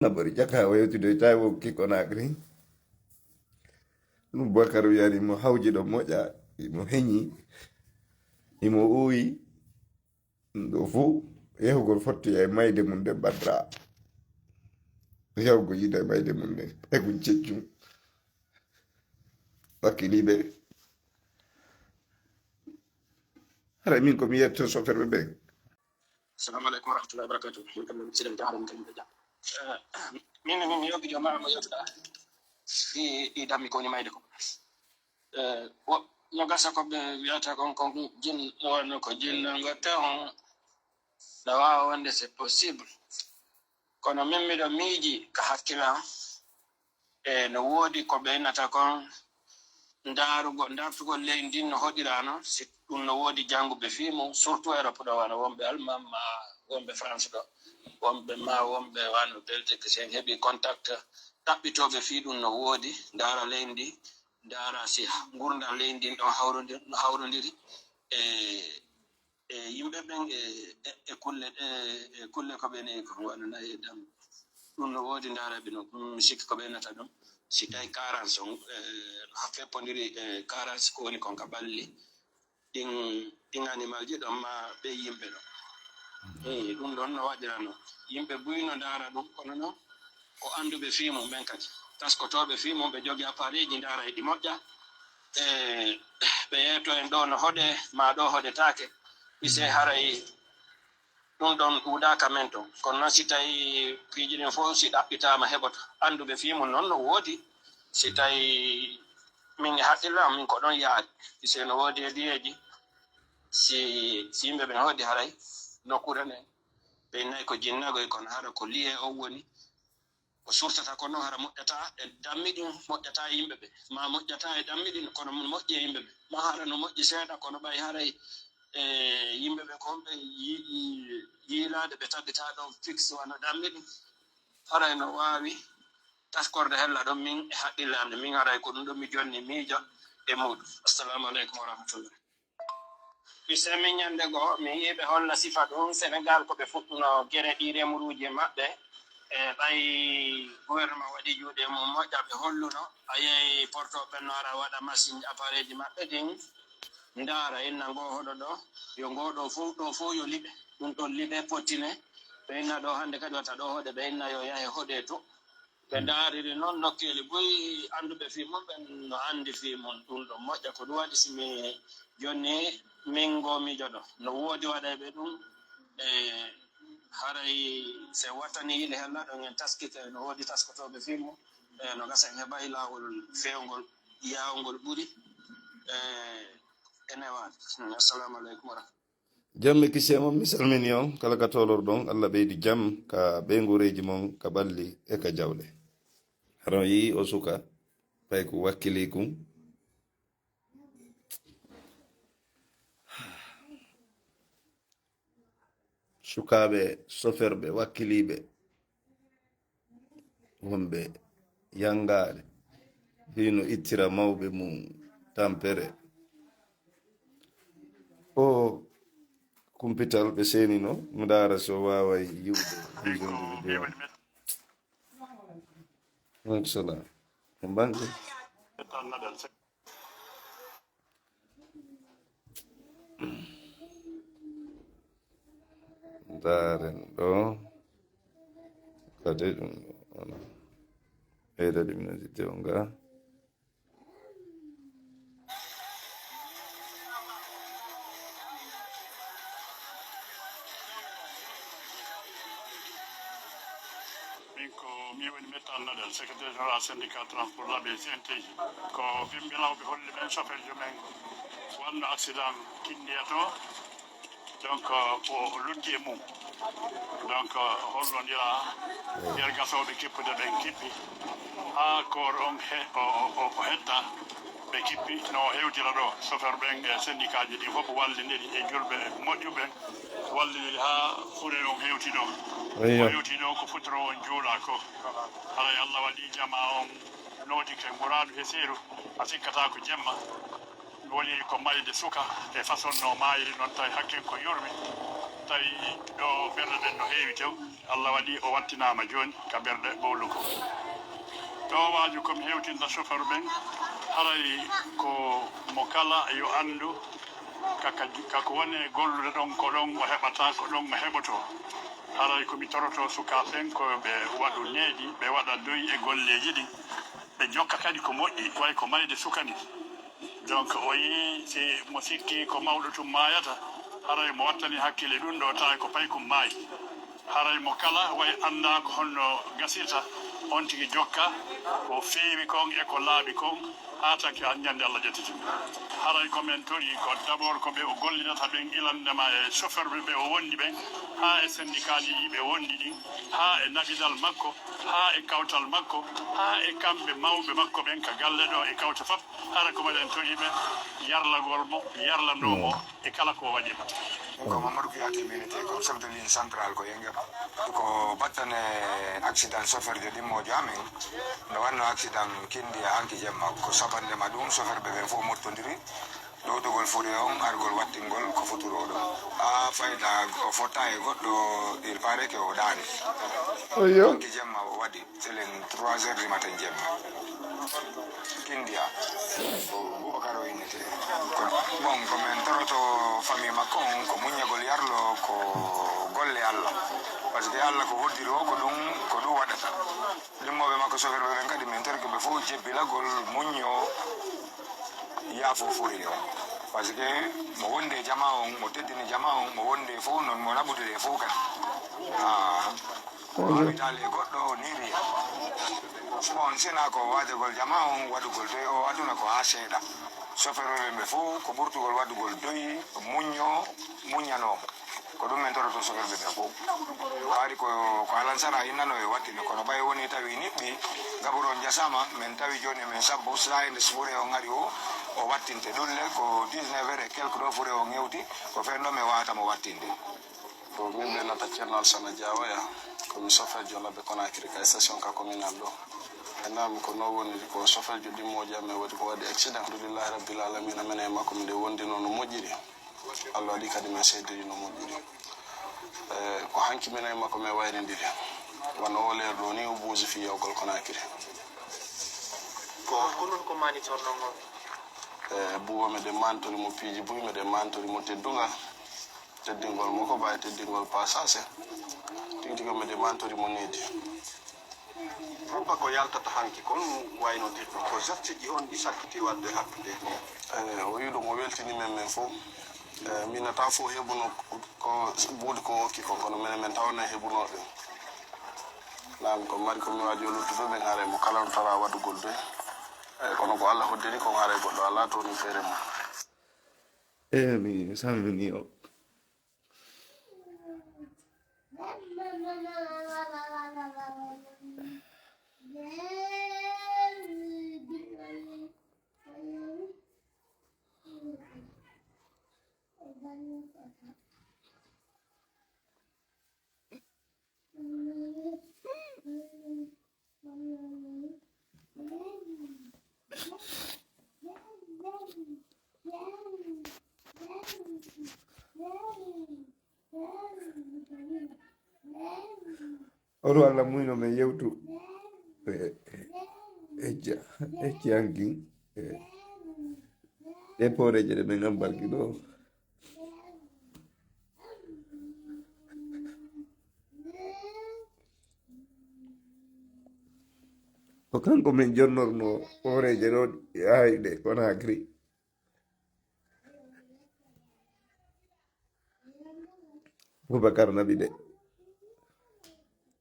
Nabari jaka wayotude tawo Conakry ɗum Bakar wiyani mo hawji ɗo moƴƴa imo heñi imo uwi ɗo fuu yahugol fotti e mayde mum nde Badra yahugo yida e mayde mum nde egun ceccum wakkiliɓe hara min komi yetto soferɓe ɓe. Assalamu alaikum warahmatullahi wabarakatuh. Min kam mi silam jaharam kan da. Min yogi jama'a mo yotuda. Di dammi ko ni mayde ko. Wo no gasa ko be wiata kon jin wonno ko jinna ngotta on da wawa wonde c'est possible. Kono min miɗo miiji ka hakkilam no woodi ko ɓe nata kon dartugol ley ndin no hoɗirano si ɗum no woodi janguɓe fimu surtout europe ɗo wano wonɓe allemand ma wonɓe france ɗo wonɓe wano belgique sen heɓi contact ɗaɓɓitoɓe fi ɗum no woodi dara leydi dara si gurdam ley ndin ɗon hawrodiri e yimɓe ɓen e kulle ko ɓe neyi ko waɗanayi e dam ɗum no woodi daraɓe no mi sikki ko ɓe nata ɗum si tawi carence on feppodiri carence ko woni kon ka ɓalli ɗin animal ji ɗon ma ɓe yimɓe ɗo ɗum ɗon no waɗirano yimɓe buyno dara ɗum kono noon ko anduɓe fimum ɓen kadi taskotoɓe fimum ɓe jogi appareil ji dara e ɗi moƴƴa ɓe yeeto en ɗo no hoɗe ma ɗo hoɗetake ɓise haray ɗum ɗon ɗuuɗaka men ton kono noon si tawi piiji ɗin fof si ɗaɓɓitama heɓoto anduɓe fimum noon no woodi si tawi min e haqqille am min ko ɗon yaadi ɓise no woodi e liyeji si yimɓe ɓen hoɗi haray nokkure nden ɓe nayi ko jinnagoy kono hara ko liye on woni ko surtata ko noon hara moƴƴata e dammiɗin moƴƴata e yimɓe ɓe ma moƴƴata e dammiɗin kono moƴƴi e yimɓe ɓe ma hara no moƴƴi seeɗa kono ɓay haray yimɓe ɓe konɓe yiilade ɓe tabbita ɗon fixe wano dammiɗin haray no wawi taskorde hella ɗon min e haqqille ande min haray ko ɗum ɗon mi jonni miijo e muɗum. Assalamu aleykum warahmatullah. ɓise min ñande goo mi yiɓe holla sifa ɗum sénégal ko ɓe fuɗɗuno guere ɗi remruji maɓɓe ɓay gouvernement waɗi juuɗe mum moƴƴa ɓe holluno a yehi portoɓe no ara waɗa machine appareil ji maɓɓe ɗin ndaara inna ngo hoɗo ɗo yo ngoɗo fof yo liɓe ɗum ɗon liɓe pottine ɓe inna ɗo hannde kadi wata ɗo hoɗe ɓe inna yo yahe hoɗe to ɓe ndaariri noon nokkeli boyi annduɓe fimum ɓen no anndi fimum ɗum ɗon moƴƴa ko ɗum waɗi simi jonni min ngo miijo ɗo no woodi waɗa ɓe ɗum haray se wattani yile hella ɗon en taskite no woodi taskotoɓe fimum no gasa en heɓayi laawol fewngol yawngol ɓuri enewaade. Assalamu aleykum wa rahmatulah. Jamme kise mon mi salmini on kala ka tolor ɗon Allah ɓeydi jam ka ɓe ngureji mon ka ɓalli e ka jawle haron yi o suka pay ko wakkili kum sukaɓe soferɓe wakkiliɓe wonɓe yangaɗe hino ittira mawɓe mum tampere o kumpital ɓe senino mi dara so waway yiwde salam e banque daren ɗo kadi ɗum ɓeyda ɗumnodidde o nga mi woni metta annadel secrétaire général syndicat transport laɓe CNTJ ko bimɓelawɓe holli men chauffeur men wanno accident kinniya to donc o luddi e mum donc hollodira yer gasoɓe kippude ɓen kippi ha kor on o hetta ɓe kippi no hewtira ɗo chauffeur ɓen e syndicat ji ɗi fof wallidiri e julɓe moƴƴuɓen wallidiri ha fure on hewti ɗo o hewti ɗo ko futoro on juula ko haray allah waɗi jama on noodi ke muraadu e seeru a sikkata ko jemma woni ko mayde suka e façon no mayiri noon tawi hakken ko yurmi tawi ɗo ɓerɗe ɗen no heewi tew Allah waɗi o wattinama joni ka ɓerɗe ɓowlu ko ɗo waaju komi hewtinta chauffeur ɓen haray ko mo kala yo andu kako woni e gollude ɗon ko ɗon o heɓata ko ɗon o heɓoto haray komi toroto sukaɓen ko ɓe waɗu neeɗi ɓe waɗa doyi e golleji ɗin ɓe jokka kadi ko moƴƴi way ko mayde sukani donc o yi si mo sikki ko mawɗo tum mayata haray mo wattani hakkille ɗum ɗo tawi ko paykum maayi haray mo kala way anda ko honno gasirta on tigi jokka ko feewi kon e ko laaɓi kon ha taki ñande Allah ƴettiti haray komin tori ko d' abord ko ɓe o gollinata ɓen ilandema e chauffeur ɓe o wondi ɓen ha e syndicat ji ɓe wondi ɗin ha e naɓidal makko ha e kawtal makko ha e kamɓe mawɓe makko ɓen ka galle ɗo e kawta foof hara ko maɗen tori ɓe yarlagol mo yarlanomo e kala ko waɗima ko Mamadou Kouyaté minete ko chef de ligne central ko Yengem ko battane accident chauffeur de ɗimmojo amen no wanno accident kindi hanki jemma ko sabandema ɗum chauffeur ɓe ɓen fof mottodiri ɗowdugol furi on argol wattingol ko foturo ɗum ha fayda o fotta e goɗɗo il paraît que o ɗaani hanki jemma o waɗi selen 3 heures du matin jemma kindiya ko Boubacar o innete bon komin toroto famille makko on ko muñagol yarlo ko golle Allah par ce que Allah ko hoddiri o ko ɗum waɗata ɗimmoɓe makko chauffeur ɓe ɓen kadi min tori koɓe fof jebbilagol muño yaafo fori o par ce que mo wonde jama on mo teddini jama on mo wonde fof non mo naɓude fof kadi wawitale goɗɗo niri bon sina ko waadegol jama on waɗugol doyi o aduna ko ha seeɗa chauffeur ɓe fof ko ɓurtugol waɗugol doyi muñanomo ko ɗum min toroto chauffeur ɓe fof waari ko alansara innano e wattini kono ɓay woni tawi niɓɓi gaɓuron jasama min tawi joni min sabbo sayde fure o ngari o wattinte ɗulle ko 19 heures et quelque ɗo fure o ŋewti ko fenɗo mi watamo wattinde to min ɓe nata ceerno Alsana Diawoya komi chauffeur jo labbe Conakry ka station ka communal ɗo enami ko no woni ko chauffeur jo ɗimmoji amen waɗi ko waɗi accident alhamdulillahi rabbil alamina minen e makko nde wondino no moƴƴiri Allah waɗi kadi min seediri no moƴƴiri ko hanki minen e makko min wayridiri wano o leer ɗo ni o buusi fi yawgol Conakry ko honon ko mani torno mo buuba meɗen mantori mo piiji buy meɗen mantori mo teddingol mo ko bawi teddingol passage tigi tigi meɗen mantori mo needi ruba ko yaltata hanki kon wayno dirɗo ko geste ji on ɗi sakkiti wadde hakkude o wi ɗum o weltini men fof minata fof heɓuno ko buudi ko hokki kon kono minen min tawna heɓunoɓe nam ko mari komi waji o luttuɗo ɓen haare mo kala no tara waɗugol doy kono ko Allah hoddiri kon haare goɗɗo ala to ni feere mum mi salmini o oɗo Allah muyno men yewtu ecci hanki ɗe poreje ɗe ɓe gambalki ɗo ko kanko min jonnorno poreje ɗo hayɗe Conakry Boubacar naɓi ɗe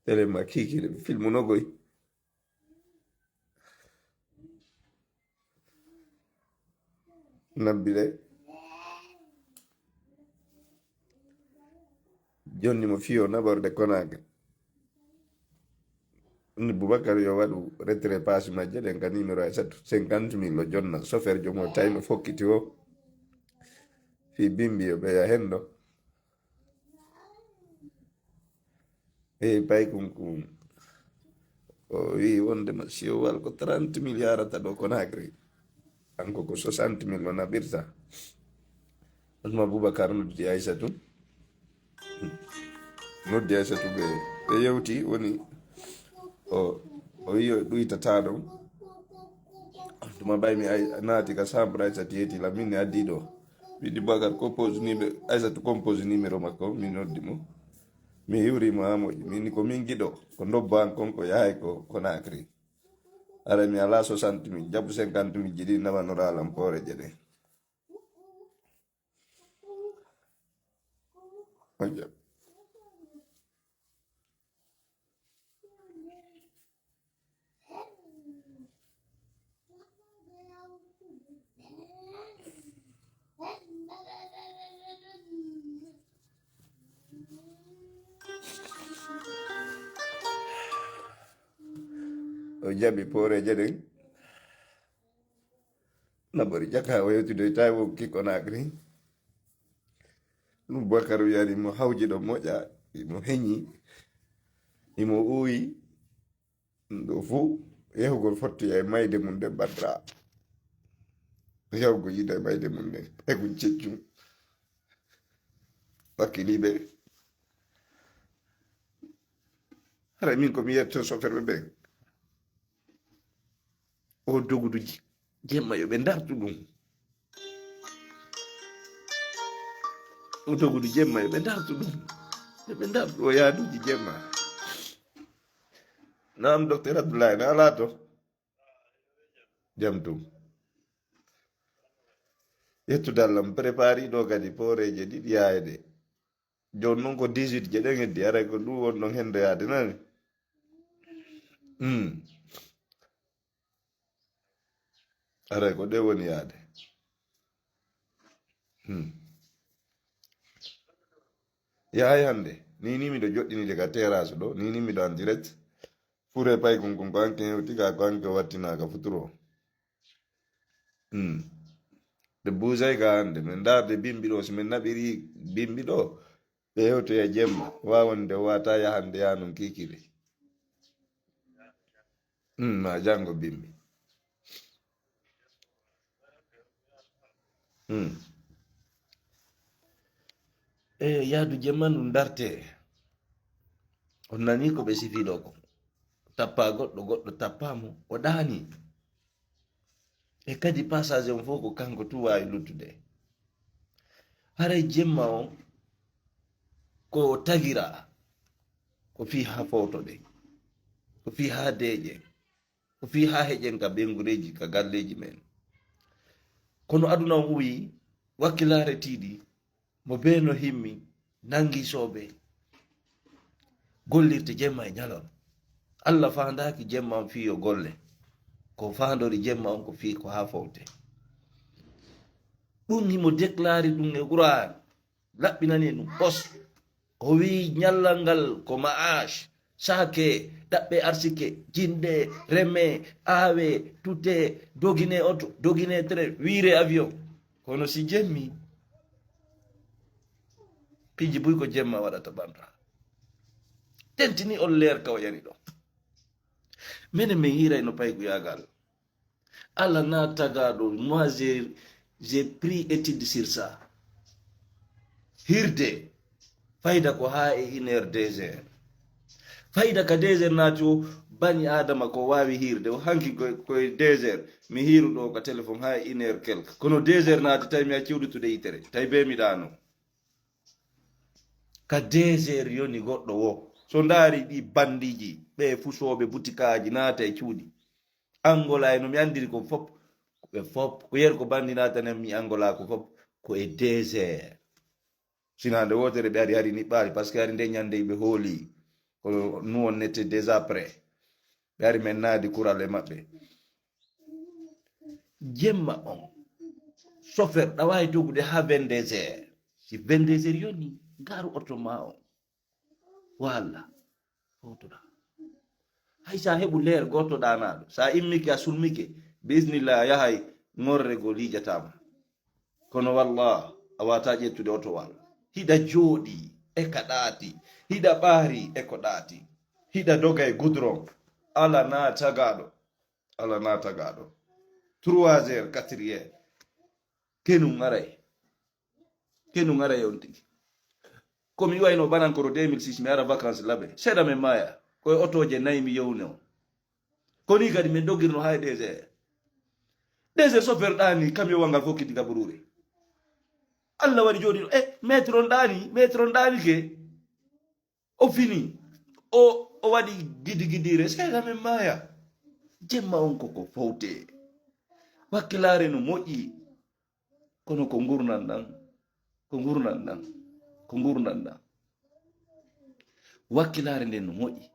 telema kikiɗe filmu nogoy nabbi ɗe jonni mo fiyo naɓorde Conakry ni Boubacar yo waɗu retrait passe majje ɗen ka numéro e 50 000 o jonna chauffeur jomo tawi no fokkiti o fi bimbi yo ɓeya hen ɗo paykum o wi wondema siowal ko 30 000 yarata ɗo Conakry kanko ko 60 000 o naɓirta osma Boubacar noddi Aissatou noddi Aissatou ɓe yewti woni o wi o ɗuytata ɗon tuma ɓaymi naati ka chambre Aissatou yetila min addi ɗo wiɗi Bakar compose numéro Aissatou compose numéro makko min noddi mo mi hiwrimo ha moƴƴi min ko min giɗo ko dobba an kon ko yahay ko Conakry ara mi ala 60 min jaɓu 50 min jiɗi nawanoralam poore jeɗen o jaɓi pooreje ɗen naɓori jaka o yewtidoy tawi wonki Conakry ɗum Bakar wiyani mo hawji ɗo moƴƴa imo heñi imo uyi ɗo fuu yahugol fotti e mayde mum nden bandira yahugo yiida e mayde mum nden egu ceccum wakkiliɓe hara min komi yetto soferɓe ɓen o dogudu jemma yoɓe dartu ɗum o dogudu jemma yoɓe dartu ɗum yoɓe dartu o yaaduji jemma nam docteur Abdoulaye na ala to jam tum yettudallam prépari ɗo kadi pooreje ɗiɗi yayde joni noon ko 18 je ɗen heddi aray ko ɗum won ɗon hendo yaade nani aray ko ɗe woni yaade yahay hande ni miɗo joɗɗinide ka terrasse ɗo ni miɗo en direct fure pay kon ko anke hewti ka ko anke wattinaka futuro ɓe busay ka hande min darde bimbi ɗo so min naɓiri bimbi ɗo ɓe hewtoya jemma wawande wata yahande yanum kikiri ma jango bimbi yaadu jemma ɗum darte on nani ko ɓe sifiɗo ko tappa goɗɗo tappamo o ɗani e kadi passage on fof ko kanko tu wawi luttude haray jemma o ko tagira ko fi ha fotoɗe ko fi ha deƴe ko fi ha heƴen ka ɓengureji ka galleji men kono aduna o wuyi wakkilare tiiɗi mo be no himmi nangi soɓe gollirte jemma e ñalon Allah fandaki jemma on fi yo golle ko fandori jemma on ko fi ko ha fowte ɗum himo déclari ɗum e Qur'an laɓɓinani ɗum ɓos o wi ñallal ngal ko ma'ash sake ɗaɓɓe arsike jinde reme awe tute dogine auto dogine train wiire avion kono si jemmi piji buy ko jemma waɗata ɓamta tentini on leer kaw yani ɗo minen min hirayno payko yagal Allah na tagaɗo moi j'ai pris étude sur ça hirde fayda ko ha e 1 heure 2 heures fayda ka 2 heures naati o bani adama ko wawi hirde o hanki koye 2 heures mi hiruɗo ka téléphone ha e 1 heure quelque kono 2 heures naati tawi mi a ciwɗutude yitere tawi be mi ɗano ka 2 heures yoni goɗɗo wo so ndaari ɗi bandiji ɓe fusoɓe butikaji naata e cuuɗi angola e no mi andiri ko fop ɓe fop ko yer ko bandi natanen mi angola ko fop ko e 2 heures sinande wotere ɓe ari hari niɓɓali par ce que hari nde ñande ɓe hooli ko nous on était déjà prêt ɓe ari men naadi kural e maɓɓe jemma on chauffeur ɗawawi jogude ha 22 heures si 22 heures yoni ngaru auto ma on walla hotoɗa hay sa heɓu leer goto ɗanaɗo sa immike a sulmike bismillah yahay ngorre go lijatama kono wallah a wata ƴettude auto wal hiɗa jooɗi e ka ɗaati hiɗa ɓaari e ko ɗaati hiɗa doga e goudron ala na tagaɗo 3 heures 4 heures kenu ngaray on tigi komi wayno banan ko 2006 mi ara vacances labe seda men maya ko otoje nayi mi yewno koni kadi min dogirno hay désert so verdani kamyo wangal fo kidi gaburure Allah wadi jodi metron dani ke o fini o wadi gidi seda men maya jemma on ko fawte wakkilare no moƴƴi kono ko gurnan dan wakkilare nden no moƴƴi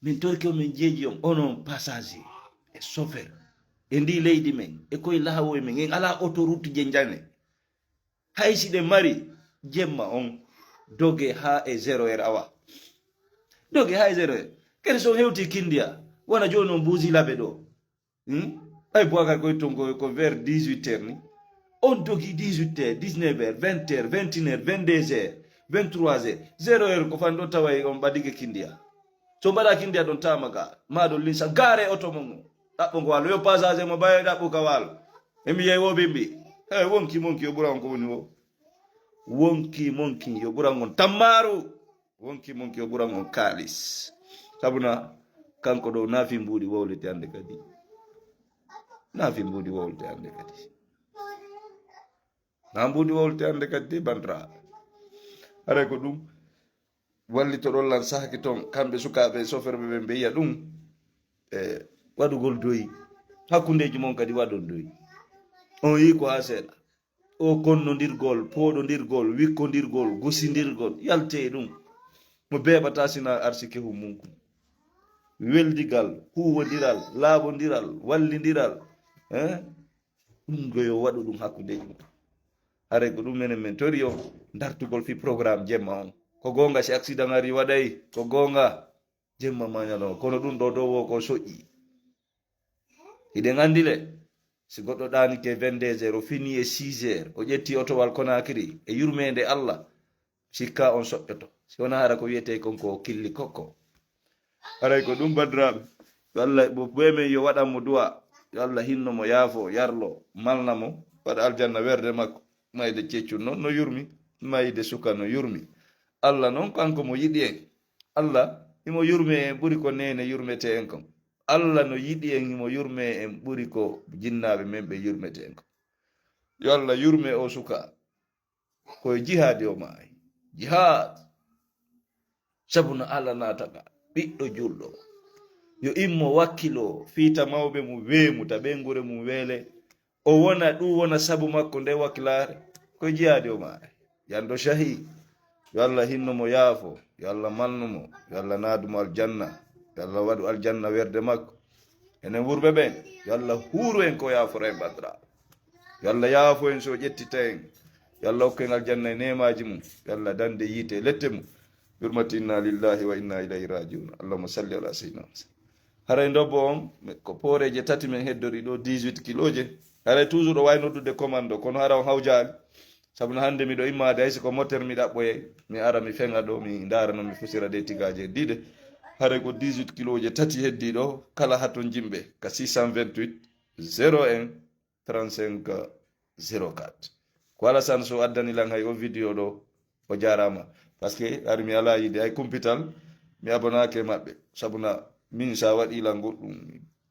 min torki o min jeeji on onon passage e chauffeur e ndi leydi men e koye lahawo men en ala autoroute je jane haysi de mari jemma on doge ha e 0 awa doge ha e 0 kede so hewti kindia wana joni on buusi labe do ay boagar koye ton ko vers 18h ni on dogi 18h 19h 20h 21h 22h 23h 0h ko fan do taway on badike kindia so bada kindia don tamaga mado lisa gare auto mon dabbo ko walo yo passage mo baye dabbo ka walo emi yewo bimbi wonki yo buran ko woni wo wonki yo buran on tamaru wonki yo buran on kalis sabuna kanko do nafi mbudi wowlete ande kadi nafi mbudi wowlete ande kadi na mbudi wowlete ande kadi bandra are ko dum walli to dollan sahaki ton kambe sukabe soferbe be beya dum wadugol doyi hakkundeji mon kadi wadon doyi on yi ko asela o konnondirgol poɗondirgol wikkondirgol gusindirgol yalte dum mo bebata sina arsike hummunku weldigal huwodiral laabodiral wallidiral dum goyo wadu dum hakkundeji are ko dum menen men toriyo dartugol fi programme jemma on ko gonga si accident ari waday ko gonga jemma mañalo kono dum do wo ko soƴƴi iden andile si goddo dani ke 22h fini e 6h o jetti otowal Konakiri e yurmede Allah sikka on soƴƴoto si wona hara ko wiyete konko killi kokko aray ko dum badrabe Allah bo beme yo wadanmo du'a Allah hinno mo yaafo yarlo malnamo wada aljanna werde makko mayde ceccu non no yurmi mayde suka no yurmi Allah non kanko mo yidi en Allah imo yurme en buri ko nene yurmete en kon Allah no yidi en imo yurme en buri ko jinnabe men be yurmete en kon yo Allah yurme o suka ko jihad o mai jihad sabuna Allah nataka biddo juldo yo immo wakkilo fiita mawbe mu weemu tabengure mu wele o wona du wona sabu makko nde wakkilare ko jihad o mai yando shahi yo Allah hinno mo yaafo yo Allah malnumo yo Allah nadumo aljanna yo Allah wadu aljanna werde makko enen wurbe ben yo Allah huru en ko yaafo re badra yo Allah yaafo en so jettita en yo Allah hokku en aljanna nemaji mum yo Allah dande yite lette mum hurmati inna lillahi wa inna ilayhi rajiun allahumma salli ala sayyidina haray ndobbo on ko poreje tati men heddori do 18 kiloje haray toujours do way noddude commando kono hara on hawjaali sabuna hande mi do immade hay ko moteur mi dabboye mi ara mi fenga do mi ndara no mi fusira de tigaje dide hare ko 18 kiloje tati heddi do kala haton jimbe ka 628 01 35 04 ko ala san so addani lang hay o video do o jarama parce que ari mi ala yide ay kumpital mi abonake mabbe sabuna min sa wadi la goddum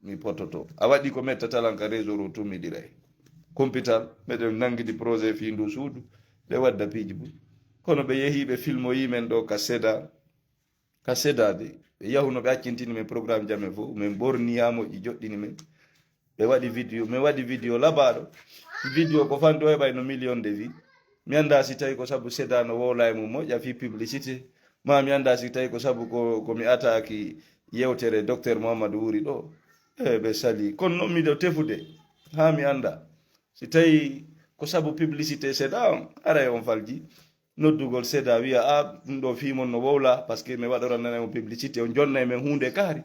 mi pototo a wadi ko mettata lan ka réseau ro tumi diray kumpital meden nangidi projet fi ndu suudu be wadda piji bu kono be yehibe filmo yimen do ka seda de be yahuno be accintini men programme jamme fo men borniyamo ji joddini men be wadi video labado video ko fando e bay no million de vie mi anda si tay ko sabu seda no wolay mum mo ja fi publicité ma mi anda si tay ko sabu ko mi ataki yewtere docteur Mohamadou Wuri do be sali kono mi do tefude ha mi anda si tay ko sabu publicité seda ara on falji noddugol seda wiya ndo fi mon no wowla parce que me wadora nana publicité on jonna men hunde kari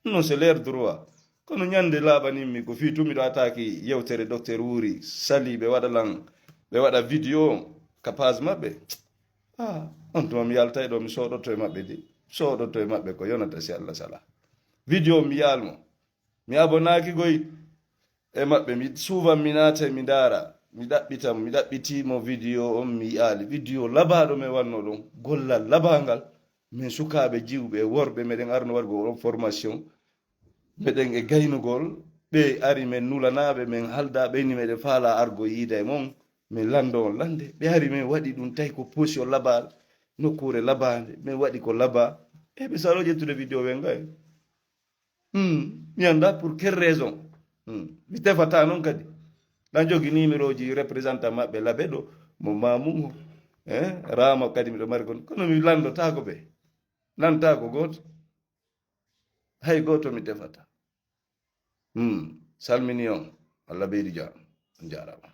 non c'est leur droit kono nyande labani mi ko fi tumi do ataki yewtere docteur Wuri sali be wada video kapaz mabbe on to mi yalta do mi sodoto e mabbe ko yonata si Allah sala video mi yalmo mi abonaki goy e mabbe mi suva minata mi dara mi ɗaɓɓitimo vidéo on mi yi'ali vidéo labaɗo mi wanno ɗon gollal labangal min sukaɓe jiwɓe worɓe meɗen arno wargo on formation meɗen e gaynugol ɓe ari men nulanaɓe men halda ɓeyni meɗen faala argo yiida e mon min lando on lande ɓe ari min waɗi ɗum tawi ko position labal nokkure labande min waɗi ko laba ɓe salo ƴettude vidéo ɓe ngay mi anda pour quelle raison mi tefata noon kadi ɗan jogi numéro ji représentant maɓɓe laɓe ɗo mo mamugo rama kadi miɗo mari kon kono mi landotako ɓe nantako goto hay goto mi tefata salmini on Allah ɓeydi jam on jarama